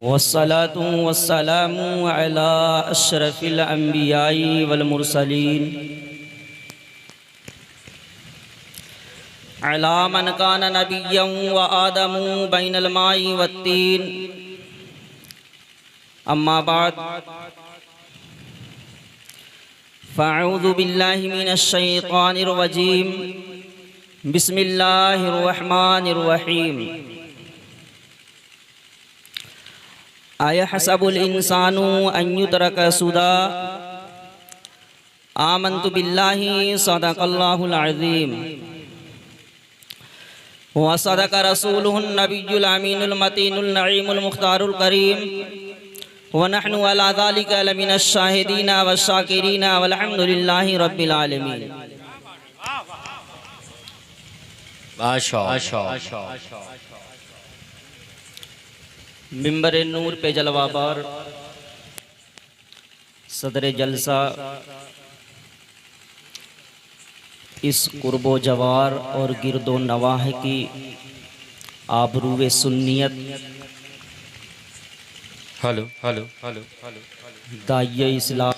वस्सलातु वस्सलामु अला अशरफिल अंबियाई वल मुरसलीन अला मन कान नबिय्यन व आदमु बैनल माई वत्तीन। अम्मा बाद फ़अऊज़ु बिल्लाहि मिनश शैतानिर रजीम। बिस्मिल्लाहिर रहमानिर रहीम। अयहसबुल इंसानु अन युत्रका सुदा। आमन्तु बिल्लाहि सदक़ल्लाहुल अज़ीम व सदक़ रसूलुहुन नबियुल अमीनुल मतीनुल नईमुल मुख्तारुल करीम व नहनु अला ज़ालिका लमिनश शाहिदीन व शाकिरीन वल्हम्दुलिल्लाहि रब्बिल आलमीन। मिंबर नूर पे जलवाबार सदर जलसा इस कुर्बो जवार और गिरदो नवाह की आबरूए सुन्नियत हेलो हेलो हेलो हेलो दाइये इस्लाम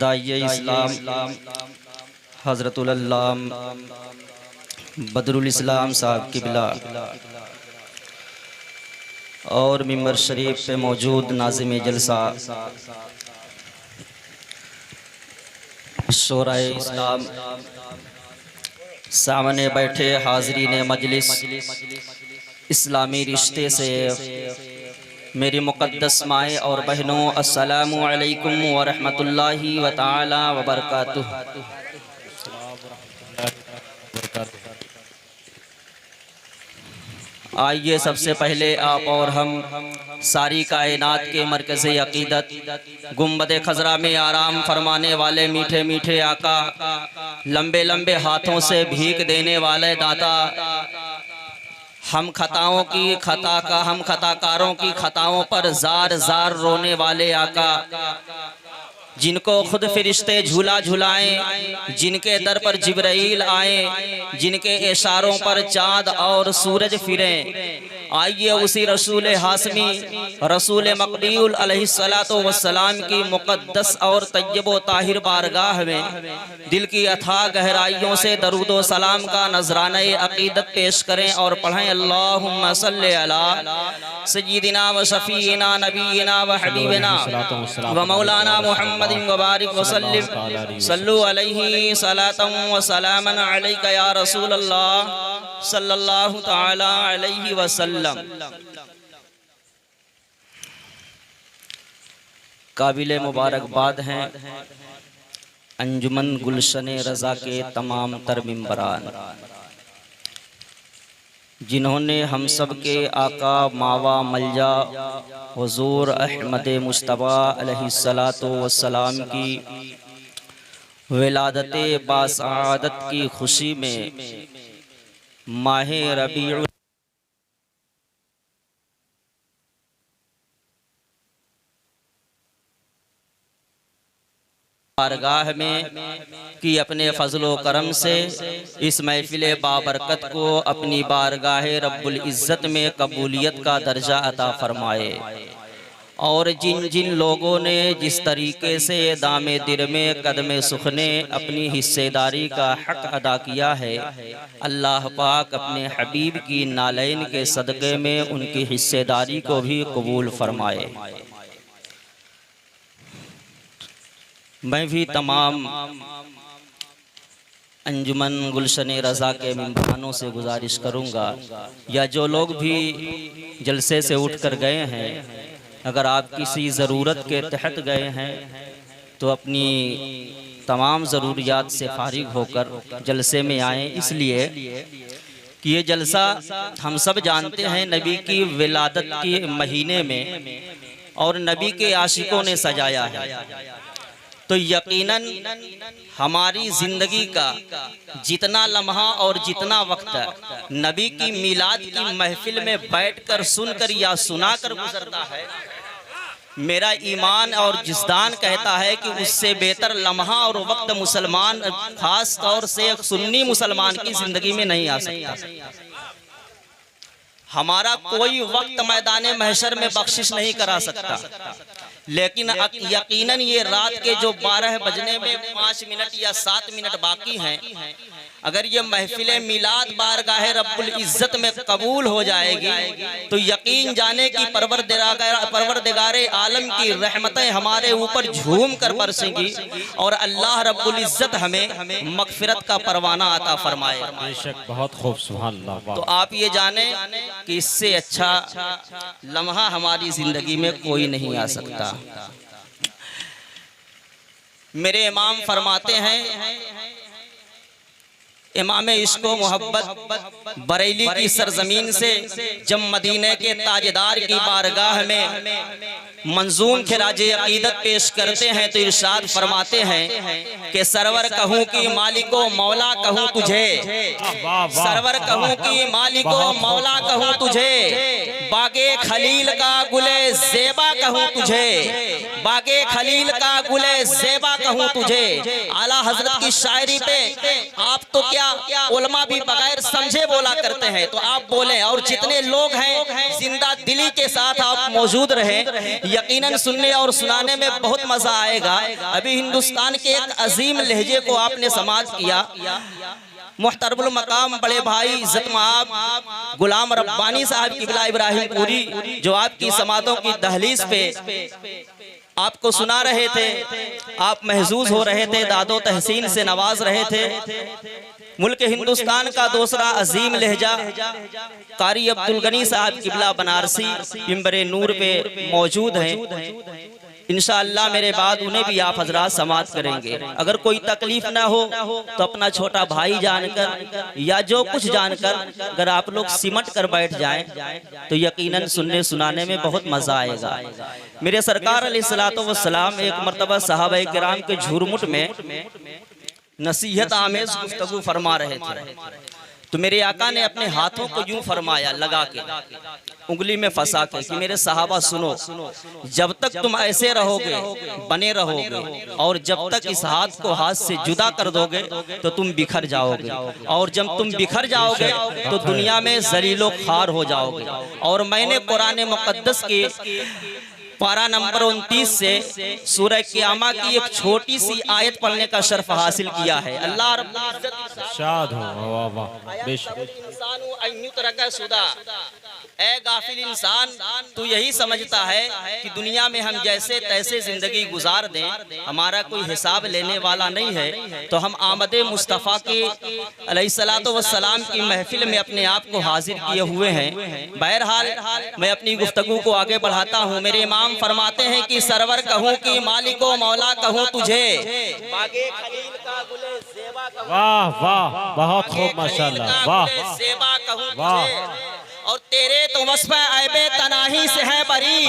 दाइये इस्लाम हज़रतुल अल्लामा बदरुल इस्लाम साहब किबला और मिंबर शरीफ पे मौजूद नाज़िम जलसा शोराए इस्लाम, सामने बैठे हाज़रीन मजलिस, इस्लामी रिश्ते से मेरी मुक़द्दस माएँ और बहनों, अस्सलामु अलैकुम व रहमतुल्लाहि व तआला व बरकातुहू। आइए सबसे पहले आप और हम सारी कायनात के मरकज़े अक़ीदत गुंबद खज़रा में आराम फरमाने वाले मीठे मीठे आका, लंबे लंबे हाथों से भीख देने वाले दाता, हम खताकारों की खताओं पर जार जार रोने वाले आका, जिनको खुद फरिश्ते झूला झुलाएं, जिनके दर पर जिब्राइल आए, जिनके इशारों पर चाँद और सूरज फिरें। आइए उसी रसूल हाशमी रसूल मक़बूल अलैहिस्सलातु वस्सलाम की मुक़द्दस और तय्यब व ताहिर बारगाह में दिल की अथाह गहराइयों से दरूद व सलाम का नजराने अक़ीदत पेश करें और पढ़ें। अल्लाहुम्मा सल्लि अला सय्यिदिना व शफ़ीना नबीना व हबीबिना व मौलाना मुहम्मदिन व बारिक व सल्लिम सल्लु अलैहि सलातन व सलामन अलैका या रसूल अल्लाह सल्लल्लाहु तआला अलैहि वसल्लम। काबिले मुबारकबाद हैं अंजुमन गुलशन रज़ा के तमाम तर मिंबरान, जिन्होंने हम सब के आका मावा मलजा हुज़ूर अहमद मुस्तफ़ा अलैहिस्सलातु वस्सलाम की विलादत बासआदत की खुशी में माहे रबीउल बारगाह में कि अपने फजलो करम से इस महफिल बाबरकत को अपनी बारगाह रब्बुल इज़्ज़त में कबूलियत का दर्जा अता फरमाए। और जिन जिन लोगों ने जिस तरीके से दामे दिर में कदमे सुखने अपनी हिस्सेदारी का हक अदा किया है, अल्लाह पाक अपने हबीब की नालैन के सदक़े में उनकी हिस्सेदारी को भी कबूल फरमाए। मैं भी तमाम अंजुमन गुलशन रज़ा के मेहमानों से गुजारिश करूंगा, या जो लोग भी जलसे से उठ कर गए हैं, अगर आप किसी ज़रूरत के तहत गए हैं तो अपनी तमाम ज़रूरियात से फारिग होकर जलसे में आएँ, इसलिए कि ये जलसा हम सब जानते हैं नबी की विलादत के महीने में और नबी के आशिकों ने सजाया है। तो यकीनन हमारी ज़िंदगी का जितना लम्हा और जितना वक्त नबी की मिलाद की महफिल में बैठकर सुनकर या सुनाकर गुजरता है, मेरा ईमान और जिस्दान कहता है कि उससे बेहतर लम्हा और वक्त मुसलमान, खास तौर से एक सुन्नी मुसलमान की जिंदगी में नहीं आ सकता। हमारा कोई वक्त मैदान महशर में बख्शिश नहीं करा सकता, लेकिन यकीनन ये रात के जो 12 बजने में 5 मिनट या 7 मिनट बाकी हैं, अगर ये महफिल मिलाद बारगाह रब्बुल इज्जत में कबूल हो जाएगी तो यकीन जाने की परवरदिगारे आलम की रहमतें हमारे ऊपर झूम कर बरसेंगी और अल्लाह रब्बुल इज्जत हमें मगफिरत का परवाना अता फरमाएगा। बेशक, बहुत खूब, सुभान अल्लाह। तो आप ये जाने कि इससे अच्छा लम्हा हमारी जिंदगी में कोई नहीं आ सकता। मेरे इमाम फरमाते हैं, इमाम इश्क़ व मोहब्बत बरेली की सरजमीन से जब मदीने के ताजदार की बारगाह में मंजूम खिराज अकीदत पेश करते हैं तो इरशाद फरमाते हैं कि सरवर कहूँ कि मालिको मौला कहूँ तुझे, सरवर कहूँ कि मालिको मौला कहूँ तुझे, बागे खलील का गुले ज़ेबा कहूँ तुझे, बागे खलील का गुले ज़ेबा कहूँ तुझे। आला हजरत की शायरी पे आप तो क्या उलमा भी बगैर समझे बोला करते हैं, तो आप बोलें और जितने लोग हैं जिंदा दिली के साथ आप मौजूद रहें, यकीनन सुनने और सुनाने में बहुत मजा आएगा। अभी हिंदुस्तान के एक अजीम लहजे को आपने समाज किया। मुहतरमुल मकाम बड़े भाई इज्जत माब गुलाम रब्बानी साहब किबला इब्राहिम पूरी जो आपकी समातों की दहलीज पे आपको सुना रहे थे, आप महजूज हो रहे थे, दादो तहसीन से नवाज रहे थे। मुल्क हिंदुस्तान का दूसरा अजीम लहजा कारी अब्दुल गनी साहब किबला बनारसी मिंबरे नूर पे मौजूद हैं। इंशाअल्लाह मेरे बाद उन्हें भी आप हजरात समात करेंगे। अगर कोई तकलीफ ना हो तो अपना छोटा भाई जानकर या जो कुछ जानकर अगर आप लोग सिमट कर बैठ जाएं तो यकीनन सुनने सुनाने में बहुत मजा आएगा। मेरे सरकार अलैहिस्सलातु वस्सलाम एक मर्तबा सहाबाए किराम के झुरमुट में नसीहत आमेज गुफ्तगू फरमा रहे थे, तो मेरे आका ने अपने हाथों को यूं फरमाया लगा के उंगली में फंसा के कि मेरे सहाबा सुनो, जब तक तुम ऐसे रहोगे बने रहोगे और जब तक इस हाथ को हाथ से जुदा कर दोगे तो तुम बिखर जाओगे, और जब तुम बिखर जाओगे तो दुनिया में जलीलो खार हो जाओगे। और मैंने कुरान मुकद्दस के पारा नंबर 29 से सूरह क़ियामा की एक छोटी सी आयत पढ़ने का शर्फ हासिल किया है। अल्लाह रब्बुल इज्जत शाद हो, वाह वाह, बेशक। ए गाफिल इंसान, तू यही समझता है कि दुनिया में हम जैसे तैसे जिंदगी गुजार दें, हमारा कोई हिसाब लेने वाला नहीं है, तो हम आमदे मुस्तफ़ा के अलैहिस्सलातु वस्सलाम की महफिल में अपने आप को हाजिर किए हुए हैं। बहरहाल मैं अपनी गुफ्तगू को आगे बढ़ाता हूँ। मेरे इमाम फरमाते हैं कि सरवर कहूँ कि मालिको मौला कहूँ तुझे, बागे खलील का गुले ज़ेबा कहूँ, वाह वाह, बहुत खूब, माशाअल्लाह, वाह ज़ेबा कहूँ वाह। तुझे, और तेरे तो वस्फ़ ऐबे तनाही से है बरी,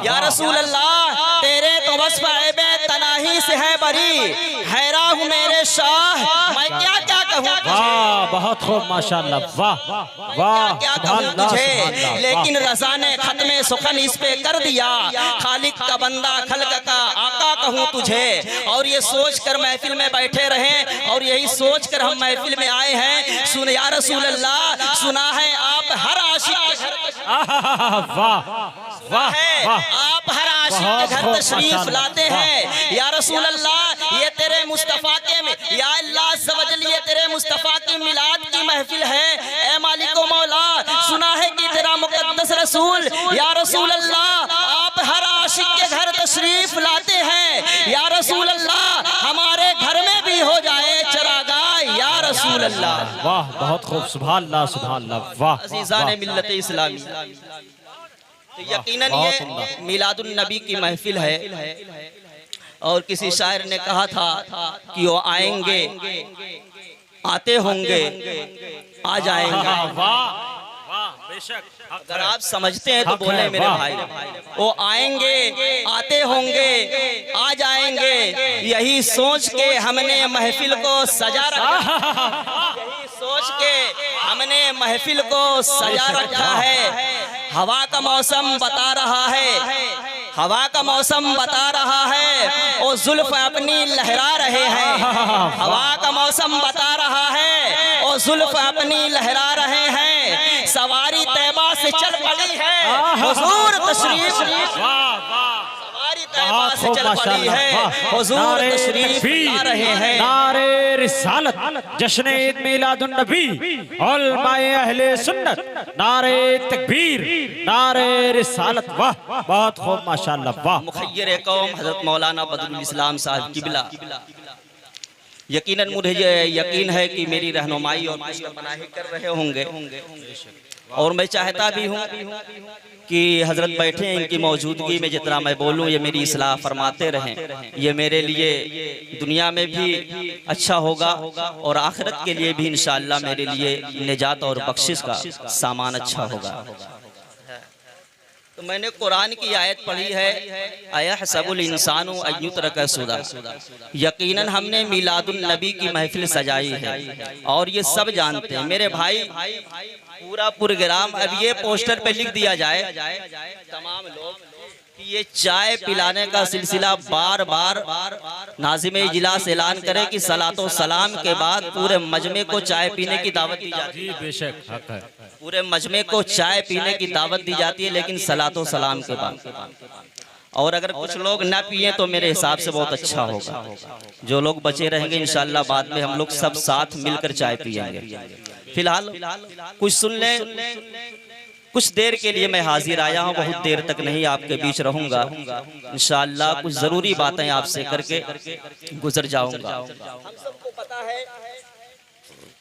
या रसूल अल्लाह तेरे तो वस्फ़ ऐबे तनाही से है बरी, हैरा हूँ मेरे शाह मैं क्या क्या कहूँ, वाह बहुत खूब, माशाअल्लाह, वाह वाह, क्या कहूँ तुझे। लेकिन रज़ा ने खत्मे सुखन इस पे कर दिया, खालिक का बंदा खल्क का आका कहूँ तुझे। और ये सोच कर महफिल में बैठे रहे और यही सोच कर हम महफिल में आए हैं। सुन या रसूल अल्लाह, सुना है आप हर आशिक वाह वाह, आप हर आशिक के घर तशरीफ लाते हैं। या रसूल अल्लाह, ये तेरे मुस्तफ़ा के में, या अल्लाह सवजल, ये तेरे मुस्तफ़ा की मिलाद की महफिल है। ए मालिको मौला, सुना है कि तेरा मुकद्दस रसूल या रसूल अल्लाह आप हर आशिक के घर तशरीफ लाते हैं। या रसूल अल्लाह, हमारे घर में भी हो जाए चरागाह, या रसूल अल्लाह। वाह बहुत खूब, सुभान अल्लाह, सुभान अल्लाह, वाह। अज़ीज़ान मिल्लत इस्लामी, तो यकीनन ये मिलादुन नबी की महफिल है। और किसी शायर ने कहा था कि वो आएंगे, आते होंगे, आ जाएंगे। अगर आप समझते हैं तो बोले मेरे भाई, वो आएंगे, आते होंगे, आ जाएंगे, यही सोच के हमने महफिल को सजा रखा, यही सोच के हमने महफिल को सजा रखा है। हवा का मौसम बता रहा है, हवा का मौसम बता रहा है वो जुल्फ अपनी लहरा रहे हैं। हवा का मौसम बता रहा है वो जुल्फ अपनी लहरा रहे हैं। सवारी तैबा से चल पड़ी है हुजूर तशरीफ, सवारी तैबा से चल पड़ी है हुजूर तशरीफ ला रहे हैं। नारे रिसालत, जश्न ईद मिलादुन नबी, उलमाए अहले सुन्नत, नारे तकबीर, नारे रिसालत। वाह, बहुत खूब माशाअल्लाह। वाह। मुखय्यर कौम हजरत मौलाना बदरुल इस्लाम साहब किबला, यकीनन मुझे यकीन है कि मेरी रहनुमाई और पनाही कर रहे होंगे और मैं चाहता भी हूँ कि हजरत बैठे हैं, इनकी मौजूदगी में जितना मैं बोलूँ ये मेरी इस्लाह फरमाते रहें। ये मेरे लिए दुनिया में भी अच्छा होगा और आखिरत के लिए भी इंशाअल्लाह मेरे लिए निजात और बख्शिश का सामान अच्छा होगा। तो मैंने कुरान की आयत पढ़ी है, अयहसबुल इंसानु अय्युतरका सुदा। यकीनन हमने मिलादुन नबी की महफिल सजाई है और ये सब जानते हैं मेरे भाई। पूरा प्रोग्राम अब ये पोस्टर पे लिख दिया जाए तमाम लोग कि ये चाय पिलाने का सिलसिला बार बार नाज़िम इजलास ऐलान करे कि सलातो सलाम के बाद पूरे मजमे को चाय पीने की दावत दी जाती है। बेशक हक है। पूरे मजमे को चाय पीने की दावत दी जाती है, लेकिन सलातो सलाम के बाद। और अगर कुछ लोग ना पिए तो मेरे हिसाब से बहुत अच्छा होगा। जो लोग बचे रहेंगे इंशाअल्लाह बाद में हम लोग सब साथ मिलकर चाय पिएंगे। फिलहाल कुछ सुन लें। कुछ देर के लिए मैं हाजिर आया हूँ, बहुत देर तक नहीं आपके बीच रहूंगा। इंशाअल्लाह कुछ जरूरी बातें आपसे करके गुजर जाऊंगा। हम सबको पता है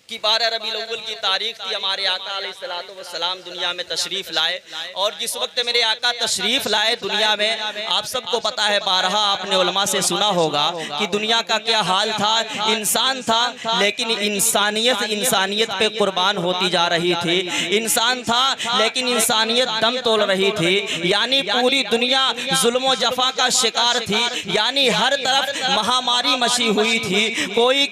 कि 12 रबीउल अव्वल की तारीख थी, हमारे आका अलैहिस्सलातु वस्सलाम दुनिया में तशरीफ लाए। और जिस वक्त मेरे आका तशरीफ लाए दुनिया में, आप सबको पता है, बारहा आपने उलमा से सुना होगा कि दुनिया का क्या हाल था। इंसान था लेकिन इंसानियत पे कुर्बान होती जा रही थी। इंसान था लेकिन इंसानियत दम तोड़ रही थी। यानी पूरी दुनिया जुल्म जफा का शिकार थी। यानी हर तरफ महामारी मची हुई थी। कोई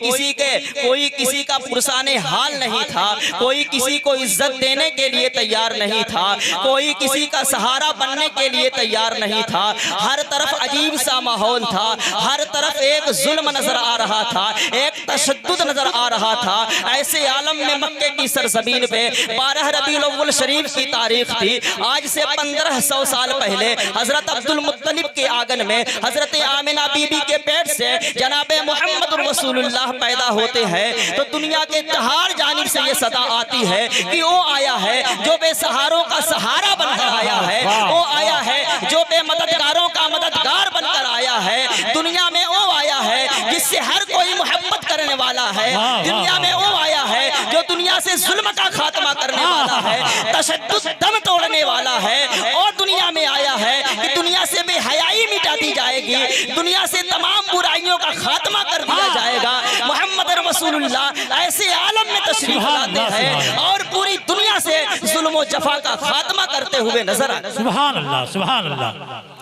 किसी का पुरसान हाल नहीं था। कोई किसी को इज्जत देने के लिए तैयार नहीं था। कोई किसी का सहारा बनने के लिए तैयार नहीं था। हर तरफ अजीब सा माहौल था। हर तरफ एक जुल्म नजर आ रहा था, एक तशद्दुद नजर आ रहा था। ऐसे आलम में मक्के की सरजमीन पे 12 रबीउल अव्वल शरीफ की तारीख थी। आज से 1500 साल पहले हजरत अब्दुल मुत्तलिब के आंगन में हजरत आमिना बीबी के पेट से जनाबे मोहम्मद रसूलुल्लाह पैदा होते हैं। तो दुनिया के हर जानिब से ये सदा आती है कि वो आया है जो बेसहारों का सहारा बनकर आया है। वो आया है जो बेमददगारों का मददगार बनकर आया है। दुनिया में वो आया है जिससे हर कोई मोहब्बत करने वाला है। दुनिया में वो आया है जो दुनिया से जुल्म का खात्मा करने वाला है, तशद्दुद दम तोड़ने वाला है। और दुनिया में आया है कि दुनिया से बेहयाई मिटा दी जाएगी, दुनिया से तमाम बुराइयों का खात्मा कर दिया जाएगा। मोहम्मद रसूलुल्लाह ऐसे आलम में तशरीफ लाते हैं और पूरी दुनिया से जुल्म और जफा का खात्मा करते हुए नजर आते हैं। सुभान अल्लाह, सुभान अल्लाह,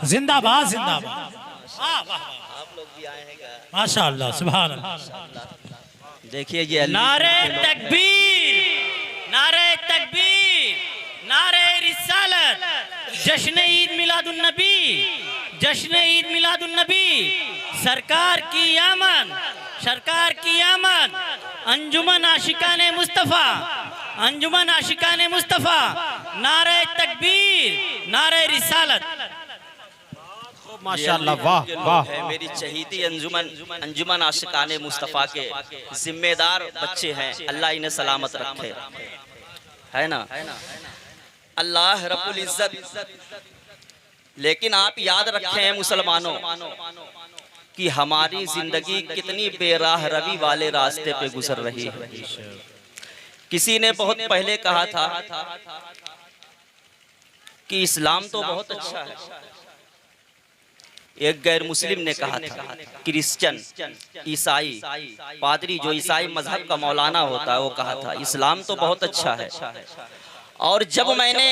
जिंदाबाद जिंदाबाद। आप लोग भी आए हैं माशाअल्लाह, सुभान अल्लाह। देखिए ये नारे तकबीर, नारे तकबीर, नारे रिसालत, जश्न ईद मिलादुन नबी, जश्न ईद मिलादुन नबी, सरकार की आमद, सरकार की आमद, अंजुमन आशिकाने मुस्तफ़ा, अंजुमन आशिकाने मुस्तफ़ा, नारे तकबीर, नारे रिसालत। माशाअल्लाह, वाह वाह। मेरी चहीती अंजुमन आशिकाने मुस्तफ़ा के जिम्मेदार बच्चे हैं। अल्लाह इन्हें सलामत रखे, है ना, अल्लाह रब्बुल इज्जत। लेकिन आप याद रखें मुसलमानों कि हमारी जिंदगी कितनी बेराह रवी वाले रास्ते पे गुजर रही है। किसी ने बहुत पहले कहा था कि इस्लाम तो बहुत अच्छा है। एक गैर मुस्लिम ने कहा था, क्रिश्चियन, ईसाई, पादरी, जो ईसाई मजहब का मौलाना होता है, वो कहा था इस्लाम तो बहुत अच्छा है। और जब मैंने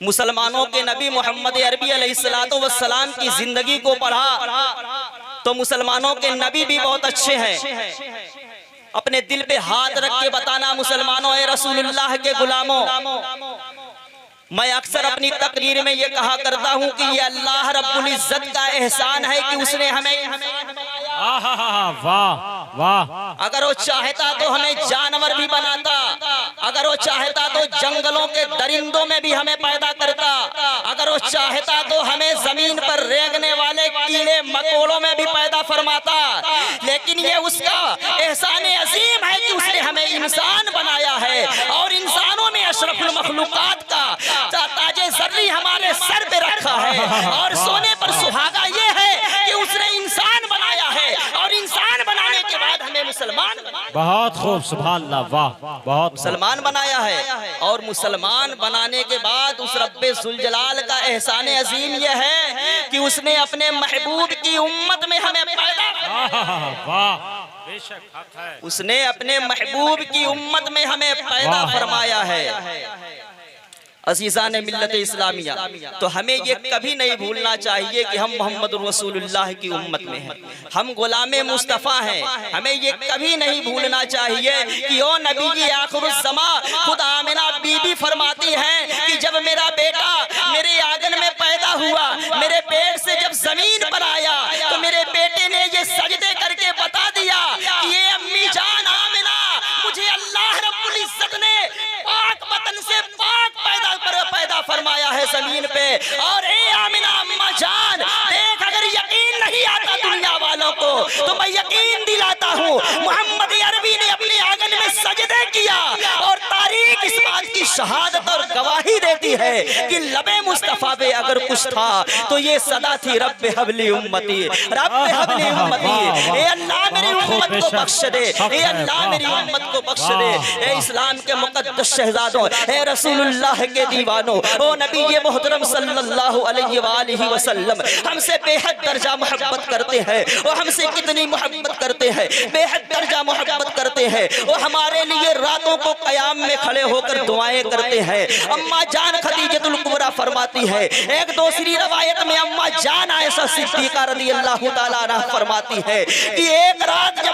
मुसलमानों के नबी मोहम्मद अरबी अलैहिस्सलातु वस्सलाम की जिंदगी को पढ़ा तो मुसलमानों के नबी भी बहुत अच्छे हैं। अपने दिल पे हाथ रख के बताना मुसलमानों, ए रसूलुल्लाह के गुलामों, मैं अक्सर अपनी तकरीर में ये कहा करता हूँ कि ये अल्लाह रब्बुल इज्जत का एहसान है कि उसने हमें वाह वाह। अगर वो चाहता तो हमें जानवर भी बनाता, अगर वो चाहता तो जंगलों के दरिंदों में भी हमें पैदा करता, अगर वो चाहता तो हमें जमीन पर रेंगने वाले कीड़े मकोड़ों में भी पैदा फरमाता। लेकिन ये उसका एहसान अजीम है कि उसने हमें इंसान बनाया है और इंसानों में अशरफुल मखलूकात का ताजे ज़र्री हमारे सर पे रखा है और सोने पर सुहागा ये है कि उसने इंसान बनाया है और इंसान बनाने के बाद हमें मुसलमान बहुत खूब, सुभान अल्लाह, वाह, बहुत मुसलमान बनाया है। और मुसलमान बनाने के बाद उस रब्बे जुल जलाल का एहसान अजीम यह है कि उसने अपने महबूब की उम्मत में हमें पैदा, वाह, बेशक हक है। उसने अपने महबूब की उम्मत में हमें पैदा फरमाया है। अज़ीज़ान मिल्लत इस्लामिया, तो हमें ये कभी नहीं भूलना चाहिए कि हम मोहम्मद रसूलुल्लाह की उम्मत में हैं, हम गुलामे मुस्तफ़ा हैं। हमें ये कभी नहीं भूलना चाहिए कि ओ नबी आखिरुज़्ज़मा, खुद आमिना बीबी फरमाती हैं कि जब मेरा बेटा मेरे आंगन में पैदा हुआ, मेरे पेट से जब जमीन पर आया तो मेरे बेटे ने ये सजदे करके बता दिया कि ये अम्मी जान आमिना, मुझे अल्लाह रब्बुल इज्जत ने पाक वतन से पाक पैदा फरमाया है जमीन पे। और ए आमिना अम्मा जान, देख अगर यकीन नहीं आता दुनिया वालों को तो मैं यकीन दिलाता हूँ, मोहम्मद अरबी ने अपने आंगन में सजदे किया और तारीख इस बात की शहादत और गवाही देती है कि लबे मुस्तफा पे अगर कुछ था तो ये सदा थी रब्बे हबली उम्मती, रब्बे हबली उम्मती। ए अल्लाह मेरी उम्मत को बख्श दे, ए अल्लाह मेरी उम्मत को बख्श दे। ए इस्लाम के मुकद्दस शहजादों, ए रसूलुल्लाह के दीवानों, ओ नबी ये मोहतरम सल्लल्लाहु अलैहि वसल्लम हमसे बेहद दर्जा मोहब्बत करते हैं। वो हमसे कितनी मोहब्बत करते हैं, बेहद दर्जा मोहब्बत करते हैं। वो हमारे लिए रातों को क़याम में खड़े होकर दुआएं करते हैं। अम्मा जान खदीजतुल कुबरा फरमाती है, एक दूसरी रवायत में अम्मा जान आयशा सिद्दीका रज़ियल्लाहु ताला अन्हा फरमाती है कि एक रात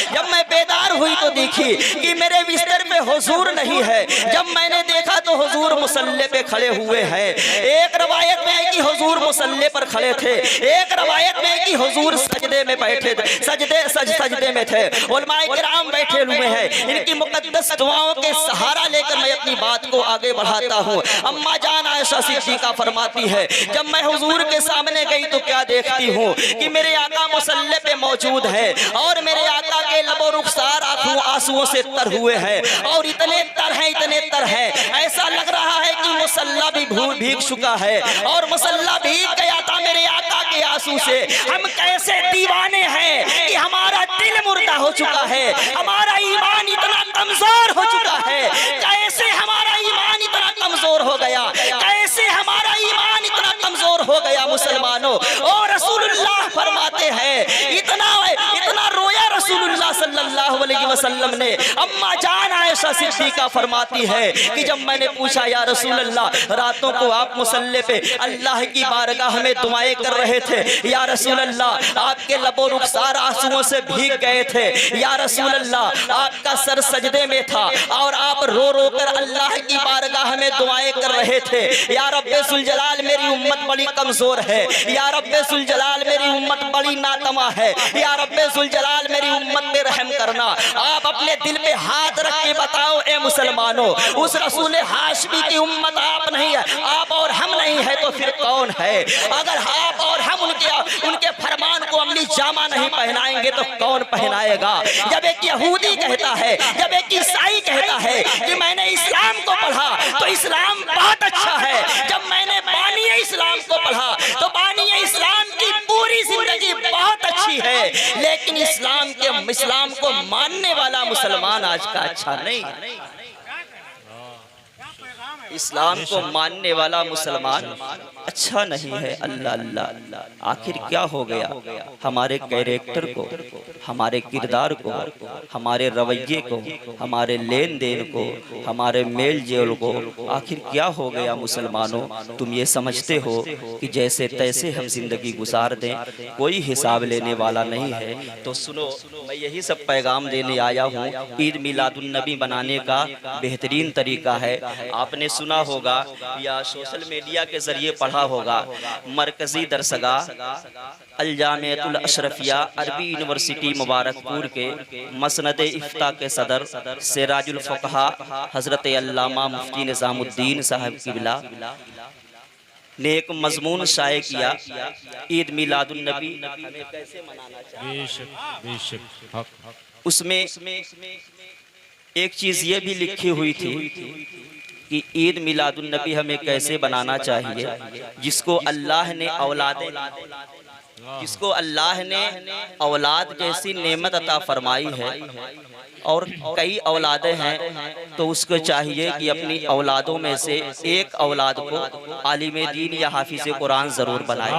जब मैं बेदार हुई तो देखी कि मेरे बिस्तर पे हुजूर नहीं है। जब मैंने देखा तो हुजूर मुसल्ले पे खड़े हुए हैं। एक रवायत में है कि हुजूर मुसल्ले पर खड़े थे, एक रवायत में है कि हुजूर सजदे में बैठे थे, सजदे में थे। उलमाए किराम बैठे हुए हैं। इनकी मुकद्दस दुआओं के सहारा लेकर मैं अपनी बात को आगे बढ़ाता हूँ। अम्मा जान आयशा सिद्दीका फरमाती है, जब मैं हुजूर के सामने गई तो क्या देखती हूँ कि मेरे आका मुसल्ले पे मौजूद है और मेरे आका के लबो रुखसार आंसुओं से तर हुए हैं और इतने तर हैं, ऐसा लग रहा है कि मुसल्ला भी भीग चुका है और मुसल्ला भीग गया था मेरे आका के आंसू से। हम कैसे दीवाने हैं कि हमारा दिल मुर्दा हो चुका है, हमारा ईमान इतना कमजोर हो चुका है। कैसे हमारा ईमान इतना कमजोर हो गया, कैसे हमारा ईमान इतना कमजोर हो गया मुसलमानों। और रसूलुल्लाह फरमाते हैं, इतना रोया रसूलुल्लाह सल्लल्लाहु अलैहि वसल्लम ने। अम्मा जान आयशा सिद्दीका फरमाती है कि जब मैंने पूछा या रसूलल्लाह, रातों को आप मुसल्ले पे अल्लाह की बारगाह में दुआएं कर रहे थे, या रसूलल्लाह आपके लबो रुखसार आंसुओं से भीग गए थे, या रसूलल्लाह आपका सर सजदे में था और आप रो रो कर अल्लाह की बारगाह में दुआएं कर रहे थे। या रब्बे जुल जलाल मेरी उम्मत बड़ी कमजोर है, या रब्बे जुल जलाल मेरी उम्मत बड़ी नातमा है, या रब्बे जुल जलाल मेरी उम्मत पे रहम करना। आप अपने दिल पे हाथ रख के बताओ ए मुसलमानों, उस रसूल हाशमी की उम्मत आप नहीं है, आप और हम नहीं है तो फिर कौन है? अगर आप और हम उनके फरमान को अमली जामा नहीं पहनाएंगे तो कौन पहनाएगा? जब एक यहूदी कहता है, जब एक ईसाई कहता है कि मैंने इस्लाम को पढ़ा तो इस्लाम बहुत अच्छा है, जब मैंने बानी इस्लाम को पढ़ा तो बानी इस्लाम की पूरी जिंदगी बहुत अच्छी है, लेकिन इस्लाम को मानने वाला मुसलमान आज का अच्छा नहीं। इस्लाम को मानने वाला मुसलमान अच्छा नहीं है। अल्लाह अल्लाह, आखिर क्या हो गया हमारे कैरेक्टर को, हमारे किरदार को, हमारे रवैये को, हमारे लेन देन को, हमारे मेल जोल को? आखिर क्या हो गया मुसलमानों? तुम ये समझते हो कि जैसे तैसे हम जिंदगी गुजार दें, कोई हिसाब लेने वाला नहीं है? तो सुनो, मैं यही सब पैगाम देने आया हूँ। ईद मिलादुन नबी बनाने का बेहतरीन तरीका है, आपने सुना होगा या सोशल मीडिया के जरिए पढ़ा होगा, मरकजी दरसगाह अल-जामिअतुल अशरफिया अरबी यूनिवर्सिटी मुबारकपुर के मसनद इफ्ता के सदर सिराजुल फुक़हा हज़रत अल्लामा मुफ्ती निज़ामुद्दीन साहब क़िबला ने एक मजमून शाये किया, ईद मिलादुन नबी हमें कैसे मनाना चाहिए। उसमें एक चीज़ ये भी लिखी हुई थी कि ईद मिलादुन नबी हमें कैसे बनाना चाहिए, जिसको अल्लाह ने औलाद जैसी नेमत अता फरमाई है और कई औलादें हैं, तो उसको चाहिए कि अपनी औलादों में से एक औलाद को आलिम दीन या हाफिज कुरान जरूर बनाए।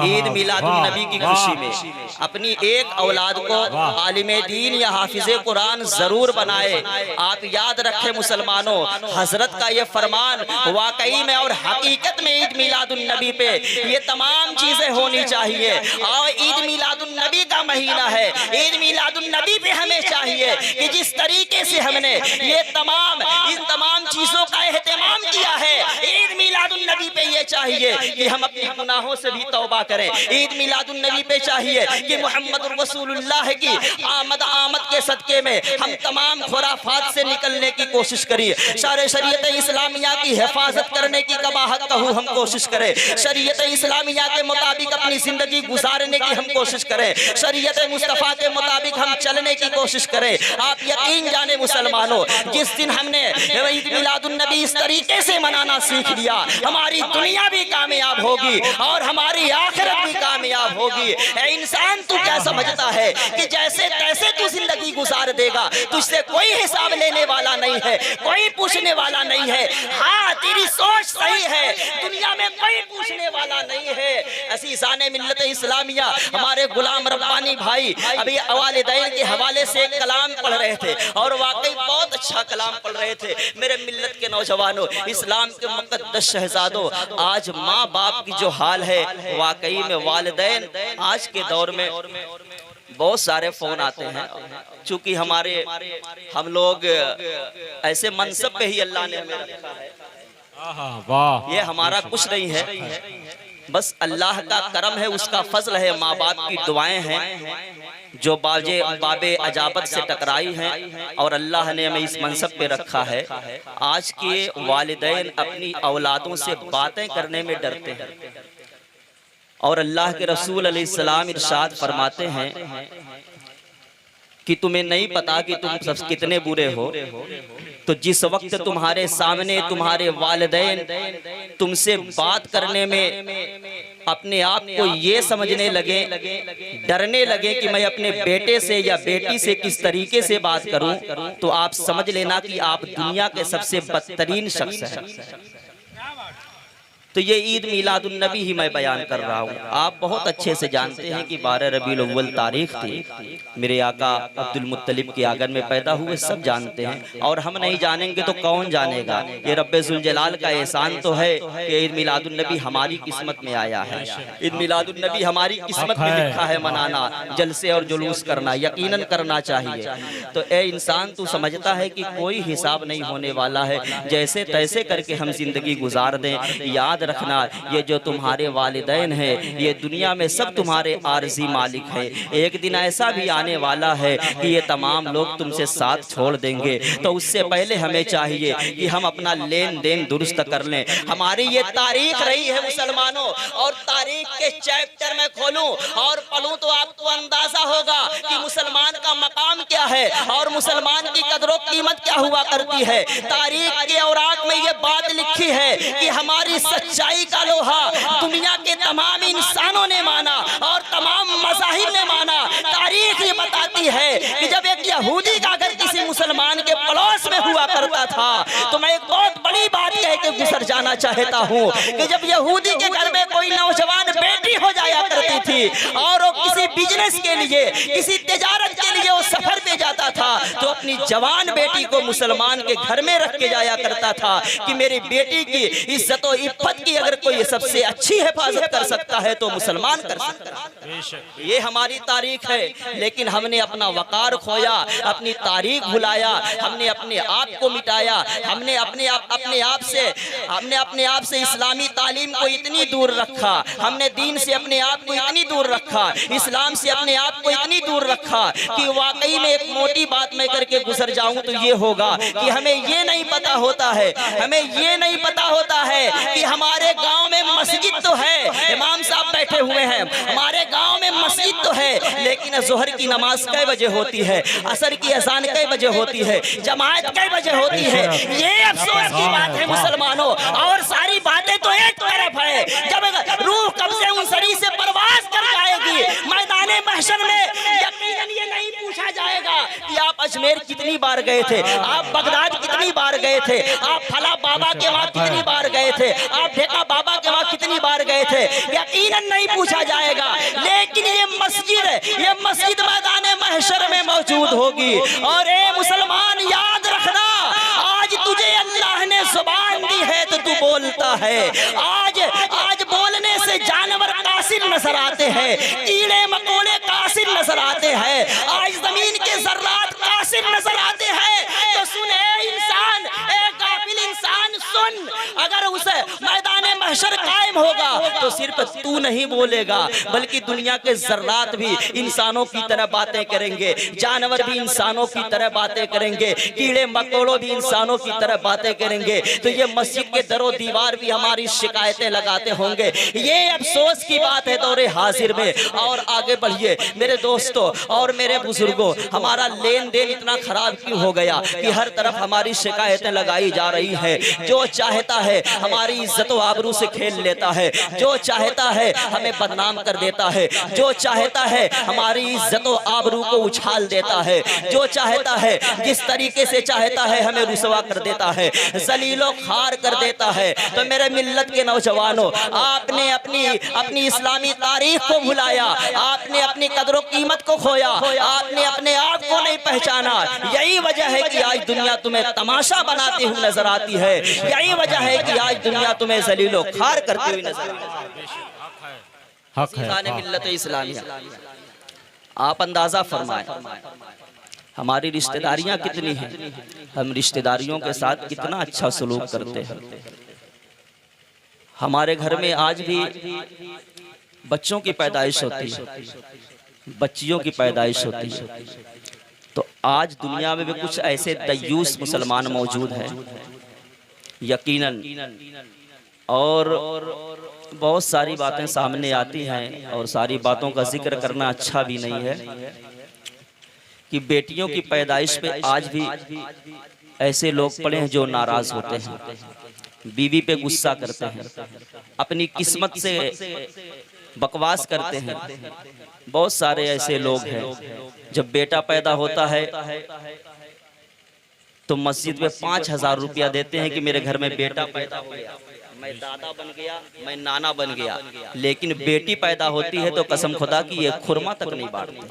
ईद मिलादुन नबी की खुशी में अपनी एक औलाद को आलिम दीन या हाफिज कुरान जरूर बनाए। आप याद रखें मुसलमानों, हजरत का ये फरमान वाकई में और हकीकत में ईद मिलादुन नबी पे ये तमाम चीजें होनी चाहिए। और ईद मिलादुन नबी का महीना है, ईद मिलादुन नबी पे हमें चाहिए कि जिस तरीके से हमने ये इन तमाम चीजों का एहतमाम किया है, ईद मिलादुन नबी पे ये चाहिए कि हम अपने गुनाहों से भी तौबा करें। ईद मिलादुन नबी पे चाहिए कि मोहम्मद रसूलुल्लाह की आमद के सदके में हम तमाम खुराफात से निकलने की कोशिश करिए। सारे शरीयत इस्लामिया की हिफाजत करने की कबाहत कहूँ हम कोशिश करें, शरीयत इस्लामिया के मुताबिक अपनी जिंदगी गुजारने की हम कोशिश करें, शरीयत मुस्तफ़ा के मुताबिक हम चलने की कोशिश करें। आप यकीन जाने मुसलमानों, जिस दिन हमने ईद मिलादुन नबी इस तरीके से मनाना सीख लिया, हमारी दुनिया भी कामयाब होगी और हमारी आखिरत भी कामयाब होगी। इंसान तू क्या समझता है कि जैसे तैसे तू जिंदगी गुजार देगा, तुझसे कोई हिसाब लेने वाला नहीं है, कोई पूछने वाला नहीं है। हाँ, तेरी सोच सही है, दुनिया में कोई पूछने वाला नहीं है। असीसाने मिल्लत इस्लामिया हमारे गुलाम रब्बानी भाई अभी वालिदैन के हवाले से एक कलाम पढ़ रहे थे और वाकई बहुत अच्छा कलाम पढ़ रहे थे। मेरे मिल्लत के नौजवानों, इस्लाम के मुक़द्दस शहजादों, आज माँ बाप की जो हाल है, वाकई में वालिदैन आज के दौर में बहुत सारे फोन आते हैं, चूंकि हम लोग ऐसे मनसब पे ही अल्लाह ने हमें रखा है। ये हमारा कुछ नहीं है, बस अल्लाह का करम है, उसका फजल है, माँ बाप की दुआएं हैं जो बाबे अजाबत से टकराई हैं और अल्लाह ने हमें इस मनसब पे रखा है। आज के वालिदैन अपनी औलादों से बातें करने में डरते हैं और अल्लाह के रसूल अलैहिस्सलाम इरशाद फरमाते हैं कि तुम्हें नहीं पता कि तुम सब कितने बुरे हो, तो जिस वक्त तुम्हारे सामने तुम्हारे वालिदैन तुमसे बात करने में अपने आप को ये समझने लगे, डरने लगे कि मैं अपने बेटे से या बेटी से किस तरीके से बात करूं, तो आप समझ लेना कि आप दुनिया के सबसे बदतरीन शख्स हैं। तो ये ईद मिलादुन नबी ही मैं बयान कर रहा हूँ। आप बहुत अच्छे से जानते हैं कि 12 रबीउल अव्वल तारीख थी, मेरे आका अब्दुल मुत्तलिब के आंगन में पैदा हुए, सब जानते हैं। और हम नहीं जानेंगे तो कौन जानेगा। ये रब्बे जुल जलाल का एहसान तो है कि ईद मिलादुन नबी हमारी किस्मत में आया है। ईद मिलादुन नबी हमारी किस्मत में लिखा है मनाना, जलसे और जुलूस करना, यकीनन करना चाहिए। तो ए इंसान, तू समझता है कि कोई हिसाब नहीं होने वाला है, जैसे तैसे करके हम जिंदगी गुजार दें। याद रखना, ये जो तुम्हारे वालिदैन हैं, ये दुनिया में सब तुम्हारे आरजी मालिक है। एक दिन ऐसा भी आने वाला है कि ये तमाम लोग तुमसे साथ छोड़ देंगे। तो उससे पहले हमें चाहिए कि हम अपना लेन देन दुरुस्त कर लें। हमारी ये तारीख रही है मुसलमानों, और तारीख के चैप्टर में खोलूं और पढ़ूं तो आपको अंदाजा होगा कि मुसलमान का मकाम क्या है और मुसलमान की कदर कीमत क्या हुआ करती है। तारीख के औराक में ये बात लिखी है कि हमारी सच्चाई का लोहा दुनिया के तमाम इंसानों ने माना और तमाम मज़ाहिब ने माना। तारीख ये बताती है कि जब एक यहूदी का अगर किसी मुसलमान के पड़ोस में हुआ करता था, तो मैं एक बहुत बड़ी बात कह के गुजर जाना चाहता हूँ कि जब यहूदी के घर में कोई नौजवान बेटी हो जाया करती थी और वो किसी बिजनेस के लिए, किसी तिजारत के लिए वो सफर पे जाता था तो अपनी जवान बेटी को मुसलमान के घर में रख के जाया करता था कि मेरी बेटी की इज्जत और इफ्फत की अगर कोई सबसे अच्छी हिफाजत कर सकता है तो मुसलमान कर सकता है। ये हमारी तारीख है, लेकिन हमने अपना वकार खोया, अपनी तारीख भुलाया, हमने अपने आप को मिटाया, हमने अपने आप से इस्लामी तालीम को इतनी दूर रखा, हमने दीन से अपने आप को इतनी दूर रखा, इस्लाम से अपने आप को इतनी दूर रखा कि वाकई में एक मोटी बात मैं करके गुजर जाऊं तो ये होगा कि हमें ये नहीं पता होता है, कि हमारे गांव में मस्जिद तो है, इमाम साहब बैठे हुए हैं, हमारे गांव में मस्जिद तो है, लेकिन जोहर की नमाज कै बजे होती है, असर की अजान कै बजे होती है, जमात कै बजे होती है। ये अफसोस की बात है मुसलमानों। और सारी बातें तो एक तरफ है, जब रूह कब्ज़े उनसरी से परवाज कर जाएगी मैदाने महशर में, यकीनन ये नहीं पूछा जाएगा कि आप अजमेर कितनी बार गए थे, आप बगदाद कितनी बार गए थे, आप फला बाबा के वहां कितनी बार गए थे, आप ढेका बाबा के वहां कितनी बार गए थे, यकीनन नहीं पूछा जाएगा। लेकिन ये मस्जिद मैदाने महशर में मौजूद होगी। और ए मुसलमान याद रखना, आज तुझे अल्लाह ने जुबान दी है तो तू बोलता है। आज बोलने से जानवर कासिर नजर आते हैं, कीड़े मकोड़े कासिर नजर आते हैं, आज जमीन के जर्रात कासिर नजर आते हैं। तो सुने इंसान, एक गाफिल इंसान सुन, अगर उसे मैदाने महशर कायम होगा तो सिर्फ तू नहीं बोलेगा बल्कि दुनिया के जर्रात भी इंसानों की तरह बातें करेंगे, जानवर भी इंसानों की तरह बातें करेंगे, कीड़े मकोड़ों भी इंसानों की तरह बातें करेंगे। तो ये मस्जिद के दरो दीवार भी हमारी शिकायतें लगाते होंगे। ये अफसोस की बात है दौरे हाजिर में। और आगे बढ़िए मेरे दोस्तों और मेरे बुजुर्गों, हमारा लेन देन इतना खराब क्यों हो गया कि हर तरफ हमारी शिकायतें लगाई जा रही है। जो चाहता है हमारी इज्जत व आबरू से खेल लेता है, जो चाहता है हमें बदनाम कर देता है, जो चाहता है हमारी इज्जत व आबरू को उछाल देता है, जो चाहता है जिस तरीके से चाहता है हमें रुसवा कर देता है, जलीलो खार कर देता है। तो मेरे मिल्लत के नौजवानों, आपने अपनी इस्लामी तारीख को भुलाया, आपने अपनी कदर कीमत को खोया, आपने अपने आप को नहीं पहचाना। यही वजह है कि आज दुनिया तुम्हें तमाशा बनाती हुई नजर आती है, यही वजह है कि आज दुनिया तुम्हें जलीलो खार करती हुई नजर आती है। मिल्लत इस्लामिया, आप अंदाजा फरमाएं हमारी रिश्तेदारियां कितनी हैं, हम रिश्तेदारियों के साथ कितना अच्छा सलूक करते हैं। हमारे घर में आज भी बच्चों की पैदाइश होती है, बच्चियों की पैदाइश होती है। तो आज दुनिया में भी कुछ ऐसे दयूस मुसलमान मौजूद हैं यकीनन, और बहुत सारी बातें सामने आती हैं और सारी बातों का जिक्र करना अच्छा भी नहीं है कि बेटियों की पैदाइश पे आज भी ऐसे लोग पड़े हैं जो नाराज होते हैं, बीवी पे गुस्सा करते हैं, अपनी किस्मत से बकवास करते हैं। बहुत सारे ऐसे लोग हैं जब बेटा पैदा होता है तो मस्जिद में 5,000 रुपया देते हैं कि मेरे घर में बेटा पैदा हो गया, मैं दादा बन गया, मैं नाना बन गया। लेकिन बेटी पैदा होती है तो कसम खुदा की ये खुरमा तक नहीं बांटती।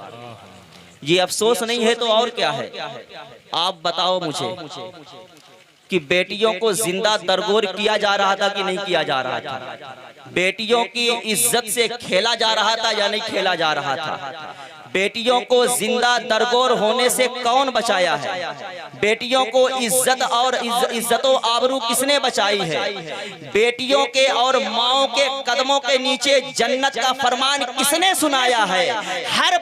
ये अफसोस नहीं है तो और क्या है? आप बताओ मुझे कि बेटियों को जिंदा दरगोर किया जा रहा था कि नहीं किया जा रहा था? बेटियों की इज्जत से खेला जा रहा था या नहीं खेला जा रहा था? बेटियों को जिंदा दरगोर होने से कौन बचाया है? बेटियों को इज्जत और इज्जतो आबरू किसने बचाई है? बेटियों के और माओं के कदमों के नीचे जन्नत का फरमान किसने सुनाया है? हर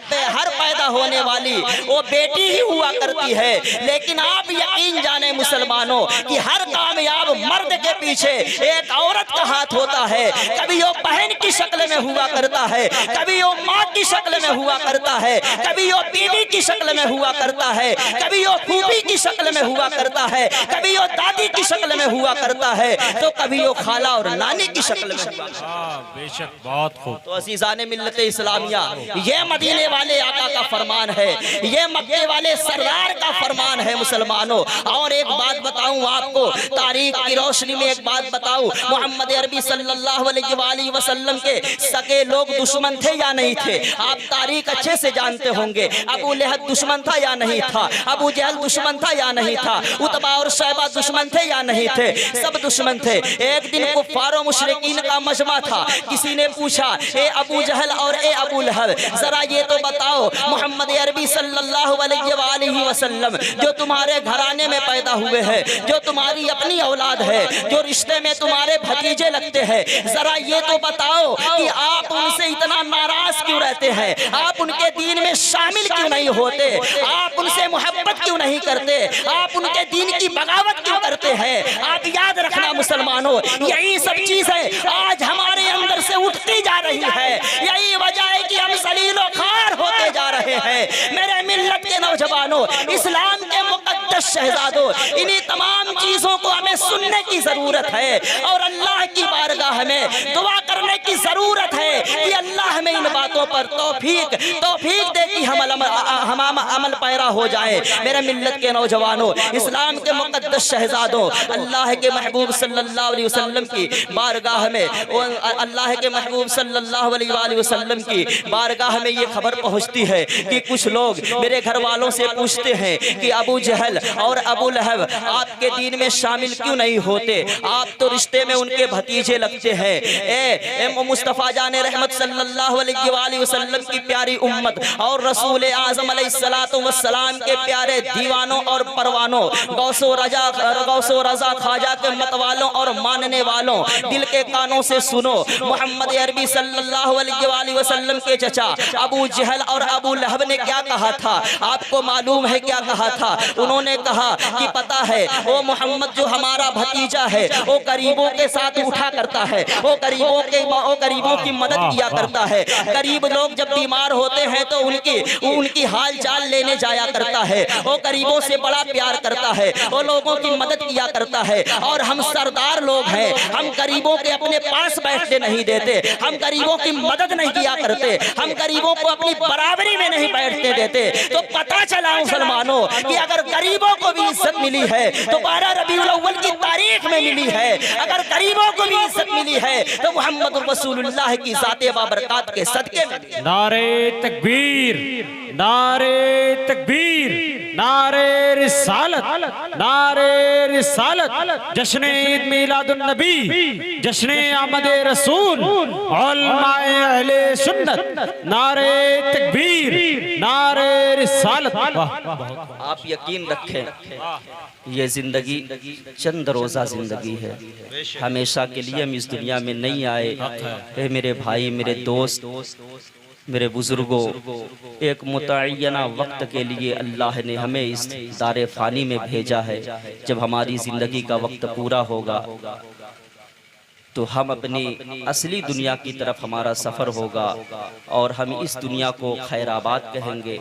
पैदा होने वाली वो बेटी ही हुआ करती है। लेकिन आप यकीन जाने मुसलमानों कि हर कामयाब मर्द के पीछे एक औरत का हाथ होता है। कभी वो बहन की शक्ल में हुआ करता है, कभी वो माँ की शक्ल में हुआ करता है, कभी वो बीवी की शक्ल में हुआ करता है, कभी वो फूफी की शक्ल में हुआ करता है, कभी वो दादी की शक्ल में हुआ करता है, तो कभी वो खाला और नानी की शक्ल में हुआ करता है। बेशक, बहुत खूब। तो अज़ीज़ाने मिल्लत इस्लामिया, ये मदीने वाले आका का फरमान है, ये मक्के वाले सरदार का फरमान है मुसलमानों। और एक बात बताऊं आपको, तारीख की रोशनी रोशनी में एक बात बताओ, मोहम्मद अरबी सल्लल्लाहु अलैहि वसल्लम के सगे लोग दुश्मन थे या नहीं थे? आप तारीख अच्छे से जानते होंगे। अबू लहब दुश्मन था या नहीं था? अबू जहल दुश्मन था या नहीं था? उतबा और शैबा दुश्मन थे या नहीं थे? सब दुश्मन थे। एक दिन कुफ्फार और मुशरिकीन का मजमा था। किसी ने पूछा, ए अबू जहल और ए अबू लहब, जरा ये तो बताओ, मोहम्मद अरबी सल्लल्लाहु अलैहि वसल्लम जो तुम्हारे घराने में पैदा हुए हैं, जो तुम्हारी अपनी औलाद है, जो रिश्ते में तुम्हारे भतीजे लगते हैं, जरा ये तो बताओ कि आप उनसे इतना नाराज क्यों रहते हैं? आप उनके दीन में शामिल क्यों नहीं होते? आप उनसे मोहब्बत क्यों नहीं करते? आप उनके दीन की बगावत क्यों करते हैं? आप याद रखना मुसलमानों, यही सब चीजें आज हमारे अंदर से उठती जा रही है। यही वजह है कि हम जलीलो खार होते जा रहे हैं। मेरे मिल्लत के नौजवानों, इस्लाम के मुकद्दस शहजादों, इन्हीं तमाम चीजों को हमें सुनने की जरूरत है और अल्लाह की बारगाह में दुआ करने की जरूरत है कि अल्लाह हमें इन बातों पर तौफीक दे कि हम अमल पैरा हो जाए। मेरे मिल्लत के नौजवानों, इस्लाम के मुकद्दस शहजादों, अल्लाह के महबूब सल्लल्लाहु अलैहि वसल्लम की बारगाह में, अल्लाह के महबूब सल्लल्लाहु अलैहि वसल्लम की बारगाह में ये खबर पहुंचती है कि कुछ लोग मेरे घर वालों से पूछते हैं कि अबू जहल और अबू लहब आपके दीन में शामिल क्यों नहीं होते? आप तो रिश्ते में उनके भतीजे लगते हैं। ए मुस्तफ़ा जाने रहमत सल्लल्लाहु अलैहि वसल्लम की प्यारी उम्मत और रसूल आज़म अलैहिस्सलातु वस्सलाम के प्यारे दीवानों और परवानों, गौसो रजा ख्वाजा के मतवालों और मानने वालों, दिल के कानों से सुनो, मोहम्मद अरबी सल्लल्लाहु अलैहि वसल्लम के चचा अबू जहल और अबू लहब ने क्या कहा था? आपको मालूम है क्या कहा था? उन्होंने कहा कि पता है, वो मोहम्मद जो हमारा भतीजा है वो गरीबों के साथ उठा करता है, वो गरीबों की मदद किया करता है। गरीब लोग जब बीमार होते हैं तो उनकी हाल चाल लेने जाया करता है। वो गरीबों से बड़ा प्यार करता है, वो लोगों की मदद किया करता है। और हम सरदार लोग हैं, हम गरीबों के अपने पास बैठने नहीं देते, हम गरीबों की मदद नहीं किया करते, हम गरीबों को अपनी बराबरी में नहीं बैठने देते। तो पता चला मुसलमानों कि अगर गरीबों को भी इज्जत मिली है तो 12 रबीउल अव्वल की तारीख में मिली है। अगर गरीबों को भी इज्जत मिली है तो मोहम्मद रसूलुल्लाह की ज़ाते बाबरकात के सदके में। नारे तकबीर, नारे तकबीर, नारे रिसालत, नारे रिसालत, जश्न ईद मिलादुन नबी, जश्न आमद रसूल, उलमाए अहले सुन्नत, नारे तकबीर, नारे रिसालत। आप यकीन रखें, ये जिंदगी चंद रोज़ा जिंदगी है, हमेशा के लिए हम इस दुनिया में नहीं आए। मेरे भाई, मेरे दोस्त, मेरे बुजुर्गों, एक मुतय्यना वक्त के लिए अल्लाह ने हमें इस दारे फ़ानी में भेजा है। जब हमारी ज़िंदगी का वक्त पूरा होगा तो हम अपनी असली दुनिया की तरफ हमारा सफ़र होगा और हम इस दुनिया को खैराबाद कहेंगे,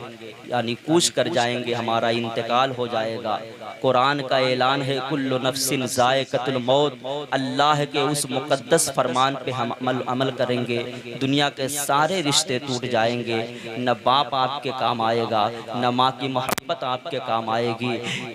यानी कूच कर जाएंगे, हमारा इंतकाल हो जाएगा। कुरान का ऐलान है, कुल्लु नफ्सिन ज़ायक़तुल मौत। अल्लाह के उस मुक़द्दस फरमान पे हम अमल करेंगे। दुनिया के सारे रिश्ते टूट जाएंगे, न बाप आपके काम आएगा, न माँ की मोहब्बत आपके काम आएगी।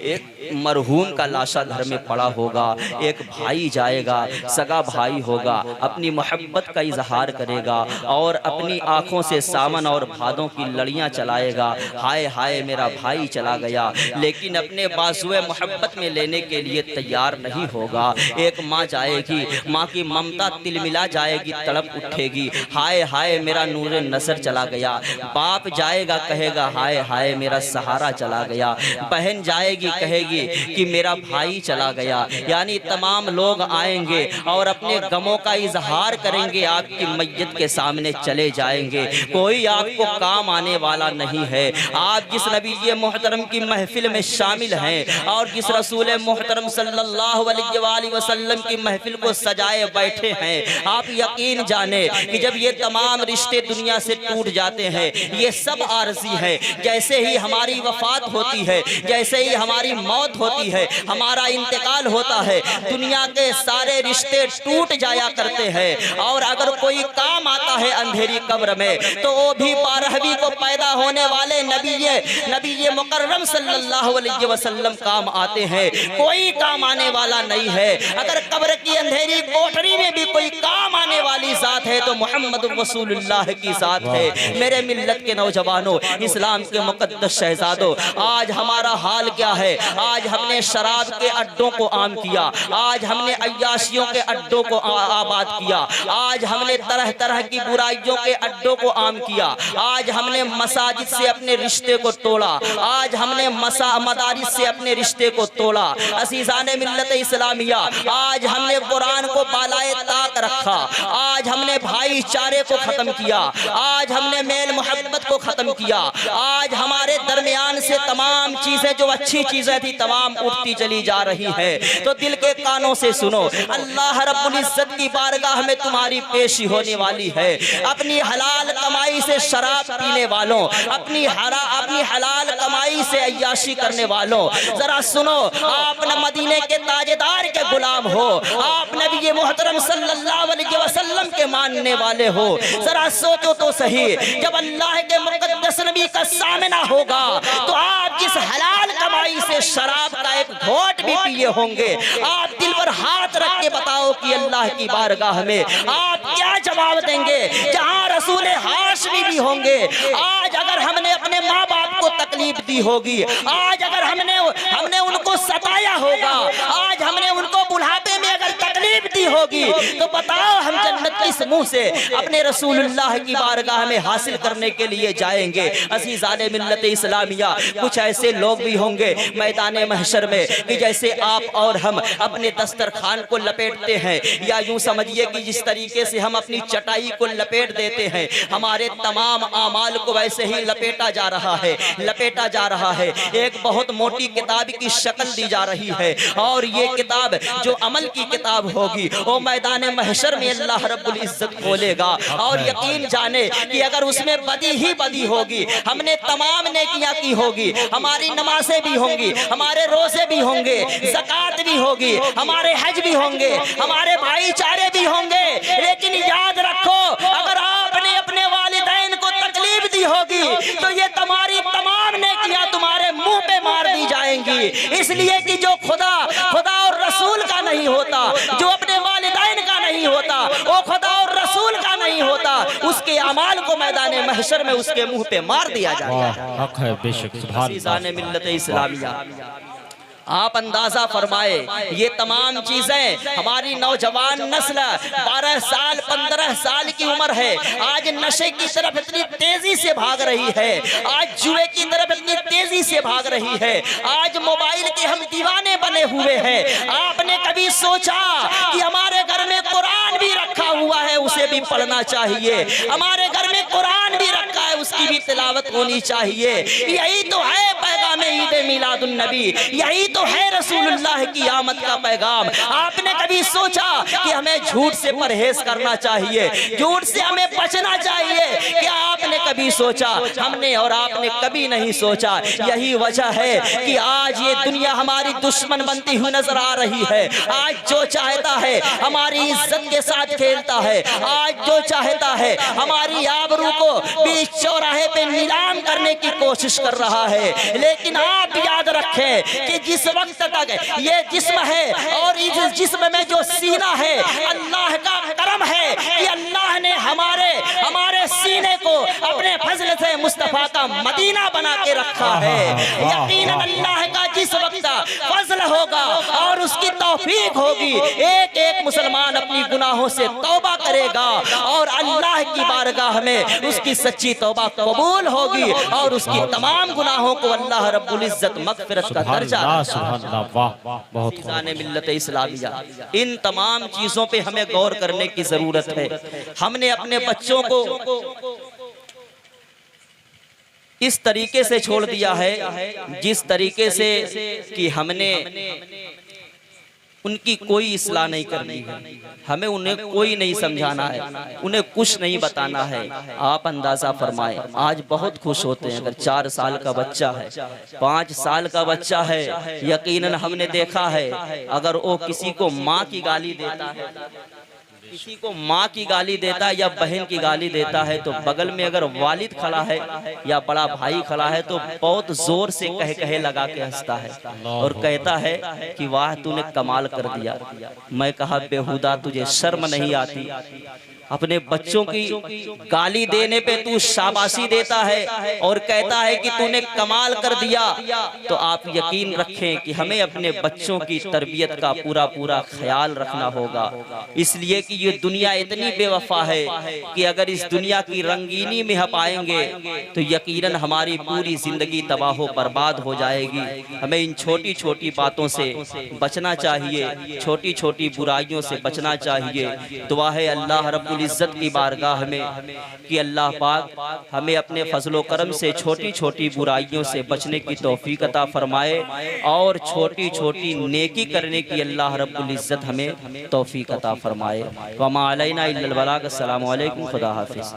एक मरहूम का लाशा घर में पड़ा होगा, एक भाई जाएगा, सगा भाई होगा, अपनी मोहब्बत का इजहार करेगा और अपनी आंखों से सावन और भादों की लड़ियां चलाएगा। हाय हाय मेरा भाई चला गया, लेकिन अपने बाजुए मोहब्बत में लेने के लिए तैयार नहीं होगा। एक माँ जाएगी, माँ की ममता तिलमिला जाएगी, तड़प उठेगी, हाय हाय मेरा नूर नजर चला गया। बाप जाएगा, कहेगा हाय हाय मेरा सहारा चला गया। बहन जाएगी, कहेगी कि मेरा भाई चला गया। यानी तमाम लोग आएंगे और अपने गमों का इजहार करेंगे, आपकी मैयत के सामने चले जाएंगे। कोई आपको काम आने वाला नहीं है। आप जिस नबी मोहतरम की महफिल में शामिल हैं और जिस रसूल मोहतरम सल्लल्लाहु अलैहि वसल्लम की महफिल को सजाए बैठे हैं, आप यकीन जाने कि जब ये तमाम रिश्ते दुनिया से टूट जाते हैं, ये सब आरजी है। जैसे ही हमारी वफात वफात होती है, जैसे ही हमारी मौत होती है, हमारा इंतकाल होता है, दुनिया के सारे रिश्ते टूट जाया करते हैं। और अगर कोई काम आता है अंधेरी कब्र में, तो वो भी 12वीं को पैदा होने वाले नबी मुकर्रम सल्लल्लाहु अलैहि वसल्लम काम आते हैं, कोई काम आने वाला नहीं है। अगर कब्र की अंधेरी कोठरी में भी कोई काम आने वाली जात है तो मोहम्मद रसूलुल्लाह की जात है। मेरे मिल्लत के नौजवानों, इस्लाम के मुकद्दस शहजादों, आज हमारा हाल क्या है? आज हमने शराब के अड्डों को आम किया, आज हमने अय्याशियों के अड्डों को आबाद किया, आज हमने तरह तरह की बुराइयों के अड्डों को आम किया, आज हमने मसाजिद से अपने रिश्ते को तोड़ा, आज हमने मदारिस से अपने रिश्ते को तोड़ा। अज़ीज़ाने मिल्लत इस्लामिया, आज हमने कुरान को बालाए ताक रखा, आज हमने भाईचारे को खत्म किया, आज हमने मेल मोहब्बत को खत्म किया, आज हमारे दरमियान से तमाम चीजें जो अच्छी चीजें थी तमाम उठती चली जा रही है। तो दिल के कानों से सुनो, अल्लाह रब्बुल इज्जत की बारगाह में तुम्हारी पेशी होने वाली है। अपनी हलाल कमाई से शराब पीने वालों, अपनी हलाल कमाई से अय्याशी करने वालों, जरा सुनो, आप न मदीने के ताजदार के गुलाम हो, आप नबी मोहतरम सल्लल्लाहु अलैहि वसल्लम के मानने वाले हो। जरा सोचो तो सही, जब अल्लाह के मुकद्दस नबी का सामना होगा तो आप जिस हलाल कमाई से शराब का एक घोट भी पिए होंगे, आप दिल पर हाथ रख के बताओ कि अल्लाह की बारगाह में आप क्या जवाब देंगे? जहां रसूल हाशमी भी होंगे, आज अगर हमने अपने माँ बाप को तकलीफ दी होगी, आज अगर हमने उनको सताया होगा, आज हमने उनको बुढ़ापे में अगर तकलीफ दी होगी, तो बताओ हम जन्नत किस मुंह से अपने रसूलुल्लाह की बारगाह में हासिल करने के लिए जाएंगे? अज़ीज़ाने मिल्लत इस्लामिया, कुछ ऐसे लोग भी होंगे मैदान महशर में कि जैसे आप और हम अपने दस्तरखान को लपेटते हैं, या यूं समझिए कि जिस तरीके से हम अपनी चटाई को लपेट देते हैं, हमारे तमाम आमाल को वैसे ही लपेटा जा रहा है, लपेटा जा रहा है। एक बहुत मोटी किताब की शक्ल दी जा रही है, और ये किताब जो अमल की किताब होगी वो मैदान महशर में अल्लाह रब्बुल इज्जत खोलेगा। और यकीन जाने कि अगर उसमें बदी ही बदी होगी, हमने तमाम नेकियां की होगी, हमारी नमाजें भी होंगी, हमारे रोजे भी होंगे, ज़कात भी होगी, हमारे हज भी होंगे, हमारे भाईचारे भी होंगे, लेकिन याद रखो, अगर आपने अपने वालिदैन को तकलीफ दी होगी तो ये तुम्हारी तमाम नेकियां तुम्हारे मुंह पे मार दी जाएंगी। इसलिए कि जो खुदा और रसूल का नहीं होता, जो अपने वालिदैन का नहीं होता, वो खुदा और रसूल का नहीं होता, उसके अमाल को मैदान महशर में उसके मुंह पे मार दिया जाएगा। बेशक सुभान अज़ीज़ाने मिल्लत इस्लामिया, आप अंदाजा फरमाए, ये तमाम चीजें हमारी नौजवान नस्ल 12 साल 15 साल की उम्र है, आज नशे की तरफ इतनी तेजी से भाग रही है, आज जुए की तरफ इतनी तेजी से भाग रही है, आज मोबाइल के हम दीवाने बने हुए हैं। आपने कभी सोचा कि हमारे घर में कुरान भी रखा हुआ है, उसे भी पढ़ना चाहिए, हमारे घर में कुरान भी रखा है, उसकी भी तिलावत होनी चाहिए। यही तो है पैगाम ईद मिलादुन नबी, यही तो है रसूलुल्लाह की आमद का पैगाम। आपने कभी सोचा कि हमें झूठ से परहेज करना चाहिए, झूठ से हमें बचना चाहिए? क्या आपने कभी सोचा? हमने और आपने कभी नहीं सोचा। यही वजह है कि आज ये दुनिया हमारी दुश्मन बनती हुई नजर आ रही है। आज जो चाहता है हमारी इज्जत के साथ खेलता है, आज जो चाहता है हमारी आबरू को बीच चौराहे पे नीलाम करने की कोशिश कर रहा है। लेकिन आप याद रखें कि जिस वक्त तक ये जिस्म है और इस जिस्म में जो सीना है, अल्लाह का करम है कि अल्लाह ने हमारे सीने को अपने फजल से मुस्तफा का मदीना बना के रखा है। यकीनन अल्लाह का जिस वक्त फजल होगा और उसकी तौफीक होगी, एक एक मुसलमान अपनी गुनाहों से तौबा करेगा और अल्लाह की बारगाह में उसकी सच्ची तौबा कबूल होगी और उसकी तमाम गुनाहों को अल्लाह रब्बुल इज्जत मगफिरत का दर्जा। बहुत मिल्लत इस्लामिया, इन तमाम चीजों पे हमें गौर करने की जरूरत है। हमने अपने बच्चों को इस तरीके से छोड़ दिया है जिस तरीके से कि हमने उनकी कोई इस्लाह नहीं करनी है, हमें उन्हें कोई नहीं समझाना है, उन्हें कुछ नहीं बताना है। आप अंदाजा फरमाएं, आज बहुत खुश होते हैं अगर 4 साल का बच्चा है, 5 साल का बच्चा है, यकीनन हमने देखा है अगर वो किसी को माँ की गाली देता है, किसी को माँ की गाली देता है या बहन की गाली देता है, तो बगल में अगर वालिद खड़ा है या बड़ा भाई खड़ा है तो बहुत जोर से कहे लगा के हंसता है और कहता है कि वाह तूने कमाल कर दिया। मैं कहा बेहुदा तुझे शर्म नहीं आती? अपने बच्चों की गाली देने पे तू शाबाशी देता है और कहता है कि तूने कमाल कर दिया। तो आप यकीन रखें कि हमें अपने बच्चों की तरबियत का पूरा पूरा ख्याल रखना होगा, इसलिए कि ये दुनिया इतनी बेवफा है कि अगर इस दुनिया की रंगीनी में हम आएंगे तो यकीनन हमारी पूरी जिंदगी तबाह बर्बाद हो जाएगी। हमें इन छोटी छोटी बातों से बचना चाहिए, छोटी छोटी बुराइयों से बचना चाहिए। दुआ है अल्लाह रब्बुल इज्जत की बारगाह में कि अल्लाह पाक हमें अपने फजलो करम से छोटी छोटी बुराइयों से बचने की तौफीक अता फरमाए और छोटी छोटी नेकी करने की अल्लाह रब्बुल इज्जत हमें तौफीक अता फरमाए। वमा अलैना इल्लल बलाग। अस्सलामु अलैकुम, खुदा हाफिज।